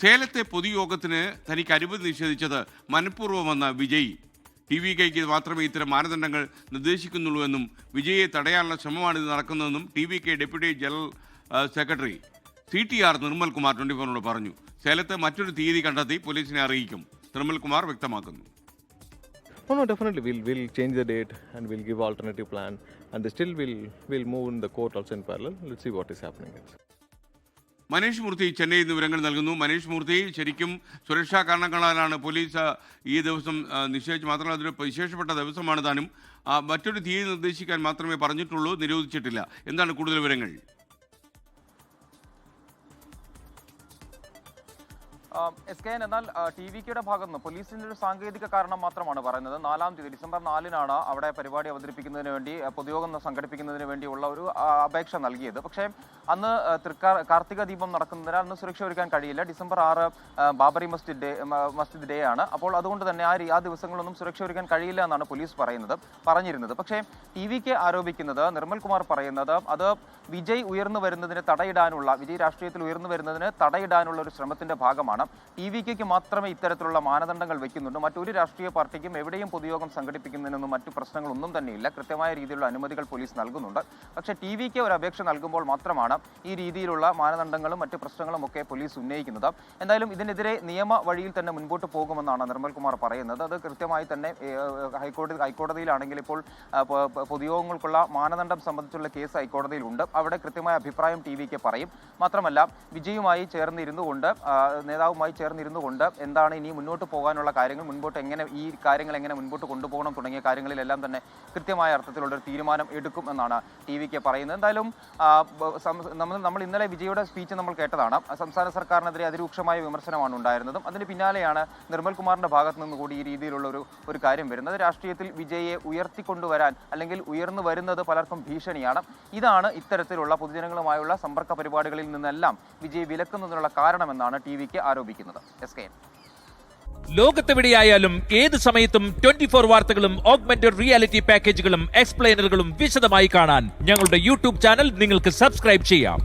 സേലത്തെ പൊതുയോഗത്തിന് തനിക്ക് അനുമതി നിഷേധിച്ചത് മനഃപൂർവ്വമെന്ന വിജയ്. TVKയ്ക്ക് മാത്രമേ ഇത്തരം മാനദണ്ഡങ്ങൾ നിർദ്ദേശിക്കുന്നുള്ളൂ എന്നും വിജയെ തടയാനുള്ള ശ്രമമാണിത് നടക്കുന്നതെന്നും TVK deputy general secretary CTR Nirmal Kumar 24 പറഞ്ഞു. സേലത്ത് മറ്റൊരു തീയതി കണ്ടെത്തി പോലീസിനെ അറിയിക്കും. നിർമ്മൽ കുമാർ വ്യക്തമാക്കുന്നു. No, definitely we'll change the date and we'll give alternative plan, and still we'll move in the court also in parallel. Let's see what is happening. Manish മൂർത്തി ചെന്നൈയിൽ നിന്ന് വിവരങ്ങൾ നൽകുന്നു. മനീഷ് മൂർത്തി, ശരിക്കും സുരക്ഷാ കാരണങ്ങളാലാണ് പോലീസ് ഈ ദിവസം നിശ്ചയിച്ച്, മാത്രമല്ല അതൊരു വിശേഷപ്പെട്ട ദിവസമാണ് താനും. മറ്റൊരു തീയതി നിർദ്ദേശിക്കാൻ മാത്രമേ പറഞ്ഞിട്ടുള്ളൂ, നിരോധിച്ചിട്ടില്ല. എന്താണ് കൂടുതൽ വിവരങ്ങൾ? SKN എന്നാൽ TVKയുടെ ഭാഗത്ത് നിന്ന് പോലീസിന്റെ ഒരു സാങ്കേതിക കാരണം മാത്രമാണ് പറയുന്നത്. 4-ാം തീയതി ഡിസംബർ 4-നാണ് അവിടെ പരിപാടി അവതരിപ്പിക്കുന്നതിന് വേണ്ടി, പൊതുയോഗം സംഘടിപ്പിക്കുന്നതിന് വേണ്ടിയുള്ള ഒരു അപേക്ഷ നൽകിയത്. പക്ഷേ അന്ന് കാർത്തിക ദീപം നടക്കുന്നതിനാൽ അന്ന് സുരക്ഷ ഒരുക്കാൻ കഴിയില്ല. ഡിസംബർ 6 ബാബറി മസ്ജിദ് ഡേ ആണ്. അപ്പോൾ അതുകൊണ്ട് തന്നെ ആ ദിവസങ്ങളൊന്നും സുരക്ഷ ഒരുക്കാൻ കഴിയില്ല എന്നാണ് പോലീസ് പറഞ്ഞിരുന്നത്. പക്ഷേ TVK ആരോപിക്കുന്നത്, നിർമ്മൽ കുമാർ പറയുന്നത്, അത് വിജയ് ഉയർന്നു വരുന്നതിന് തടയിടാനുള്ള, വിജയ് രാഷ്ട്രീയത്തിൽ ഉയർന്നു വരുന്നതിന് തടയിടാനുള്ള ഒരു ശ്രമത്തിന്റെ ഭാഗമാണ്. TVKയ്ക്ക് മാത്രമേ ഇത്തരത്തിലുള്ള മാനദണ്ഡങ്ങൾ വെക്കുന്നുണ്ട്. മറ്റൊരു രാഷ്ട്രീയ പാർട്ടിക്കും എവിടെയും പൊതുയോഗം സംഘടിപ്പിക്കുന്നതിനൊന്നും മറ്റു പ്രശ്നങ്ങളൊന്നും തന്നെയില്ല. കൃത്യമായ രീതിയിലുള്ള അനുമതികൾ പോലീസ് നൽകുന്നുണ്ട്. പക്ഷേ TVK ഒരു അപേക്ഷ നൽകുമ്പോൾ മാത്രമാണ് ഈ രീതിയിലുള്ള മാനദണ്ഡങ്ങളും മറ്റു പ്രശ്നങ്ങളും ഒക്കെ പോലീസ് ഉന്നയിക്കുന്നത്. എന്തായാലും ഇതിനെതിരെ നിയമ വഴിയിൽ തന്നെ മുൻപോട്ട് പോകുമെന്നാണ് നിർമ്മൽ കുമാർ പറയുന്നത്. അത് കൃത്യമായി തന്നെ ഹൈക്കോടതിയിലാണെങ്കിൽ ഇപ്പോൾ പൊതുയോഗങ്ങൾക്കുള്ള മാനദണ്ഡം സംബന്ധിച്ചുള്ള കേസ് ഹൈക്കോടതിയിലുണ്ട്. അവിടെ കൃത്യമായ അഭിപ്രായം TVK പറയും. മാത്രമല്ല വിജയുമായി ചേർന്നിരുന്നുകൊണ്ട്, നേതാവുമായി ചേർന്നിരുന്നുകൊണ്ട് എന്താണ് ഇനി മുന്നോട്ട് പോകാനുള്ള കാര്യങ്ങൾ, ഈ കാര്യങ്ങൾ എങ്ങനെ മുൻപോട്ട് കൊണ്ടുപോകണം തുടങ്ങിയ കാര്യങ്ങളിലെല്ലാം തന്നെ കൃത്യമായ അർത്ഥത്തിലുള്ളൊരു തീരുമാനം എടുക്കും എന്നാണ് TVK പറയുന്നത്. എന്തായാലും നമ്മൾ ഇന്നലെ വിജയുടെ സ്പീച്ച് നമ്മൾ കേട്ടതാണ്. സംസ്ഥാന സർക്കാരിനെതിരെ അതിരൂക്ഷമായ വിമർശനമാണ് ഉണ്ടായിരുന്നതും. അതിന് പിന്നാലെയാണ് നിർമ്മൽ കുമാറിന്റെ ഭാഗത്ത് നിന്ന് കൂടി ഈ രീതിയിലുള്ള ഒരു കാര്യം വരുന്നത്. രാഷ്ട്രീയത്തിൽ വിജയെ ഉയർത്തിക്കൊണ്ടുവരാൻ, അല്ലെങ്കിൽ ഉയർന്നു വരുന്നത് പലർക്കും ഭീഷണിയാണ്. ഇതാണ് ഇത്തരത്തിലുള്ള പൊതുജനങ്ങളുമായുള്ള സമ്പർക്ക പരിപാടികളിൽ നിന്നെല്ലാം വിജയ് വിലക്കുന്നതിനുള്ള കാരണമെന്നാണ് TVK ആരോപിക്കുന്നത്. SKN. ലോകത്തെവിടെയായാലും ഏത് സമയത്തും 24 വാർത്തകളും ഓഗ്മെന്റഡ് റിയാലിറ്റി പാക്കേജുകളും എക്സ്പ്ലെയിനറുകളും വിശദമായി കാണാൻ ഞങ്ങളുടെ YouTube ചാനൽ നിങ്ങൾക്ക് സബ്സ്ക്രൈബ് ചെയ്യാം.